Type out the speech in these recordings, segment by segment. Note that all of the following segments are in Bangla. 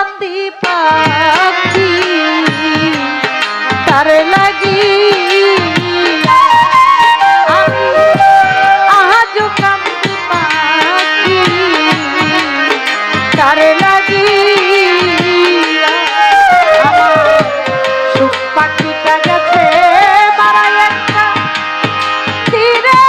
কান্দি পাখি তার লাগি আমি আজও কান্দি পাখি তার লাগি আমার সুখ পাখিটা গেছে মারাই একটা তীরে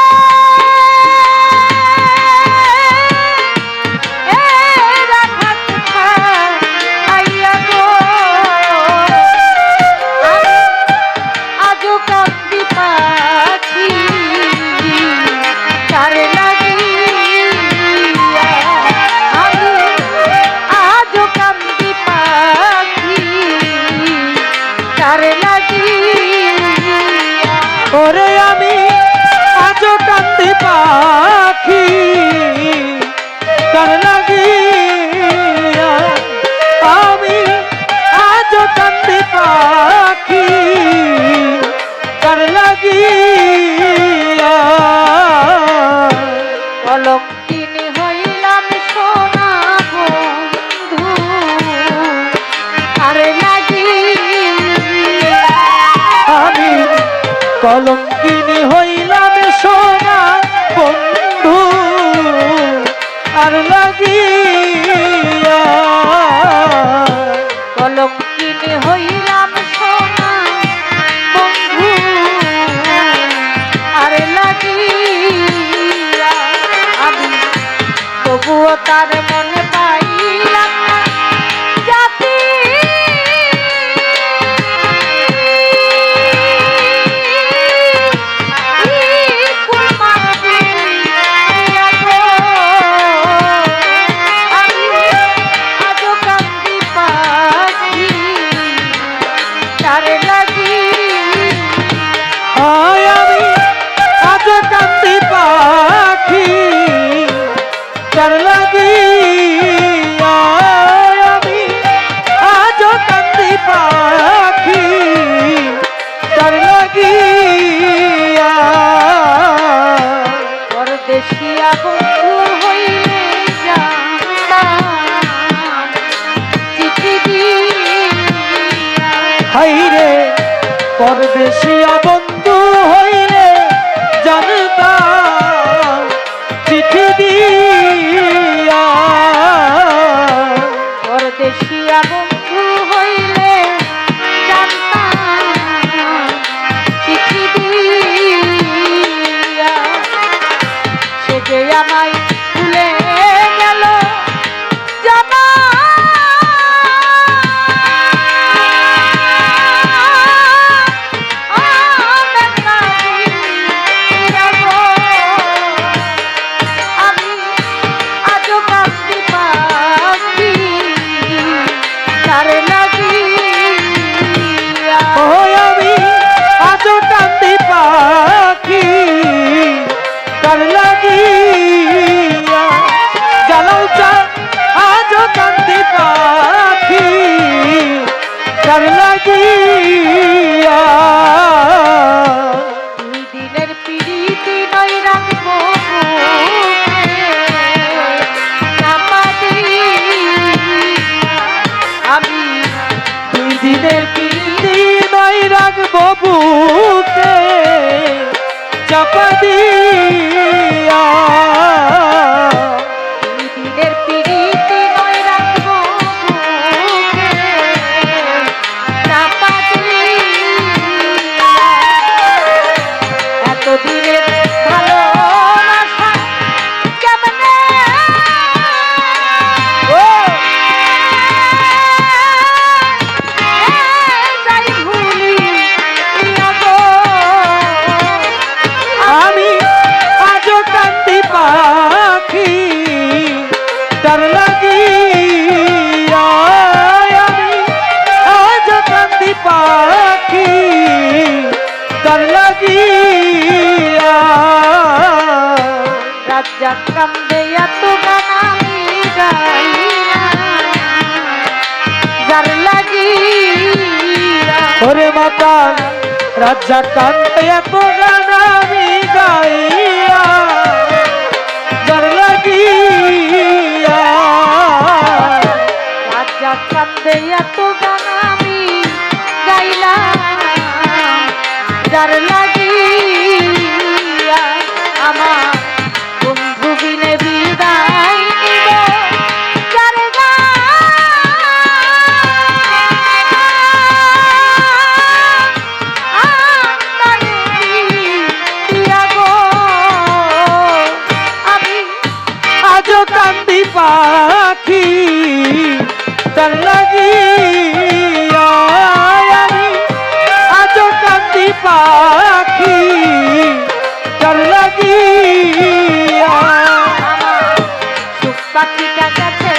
ওরে আমি আজও কান্দি পাখি তার লাগিয়া আমি আজও কান্দি পাখি তার লাগিয়া কলঙ্কিনী হইলাম সোনা বন্ধু আর লাগিয়া আমি কলঙ্কিনী হইলাম সোনা বন্ধু আর লাগিয়া কলঙ্কিনী হইলাম সোনা বন্ধু আর লাগিয়া আমি তবুও তার মনে পাইলাম না জাতি পরদেশিয়া বন্ধু হইলে জানতাম চিঠি দিয়া হাইরে পরদেশিয়া বন্ধু হইলে জানতাম চিঠি দিয়া পরদেশিয়া বন্ধু হইলে জানতাম চিঠি দিয়া সে যে আমায় ভুলে গেল জানা আমি আজও কান্দি পাখি তার লাগিয়া ও আমি আজও কান্দি পাখি তার লাগিয়া জ্বালাও চা আজও কান্দি পাখি তার লাগিয়া দুই দিনের পিড়িতি নই রাখবো আমি দুই দিনের পিড়িতি নাই রাখবো বুকে চাপা দিয়া দুই দিনের পিড়িতি নই রাখবো চাপা দিয়া এতদিনের ভালোবাসা কেমনে যাই ভুলিয়া গো আমি আজও কান্দি পাখি তার লাগিয়া আমি আজও কান্দি পাখি তার লাগিয়া রাজ্জাক কান্দে এত গান আমি গাই না যার লাগিয়া ওরে মাতাল রাজ্জাক কান্দে এত গান আমি গাইয়া যার লাগিয়া রাজ্জাক কান্দে এত গান আমি গাইলাম যার লাগিয়া আমার বন্ধু বিনে বিদায় নিব যার আমি আজও কান্দি পাখি তার লাগিয়া আমি আজও কান্দি পাখি তার লাগিয়া আমার সুখ পাখিটা গেছে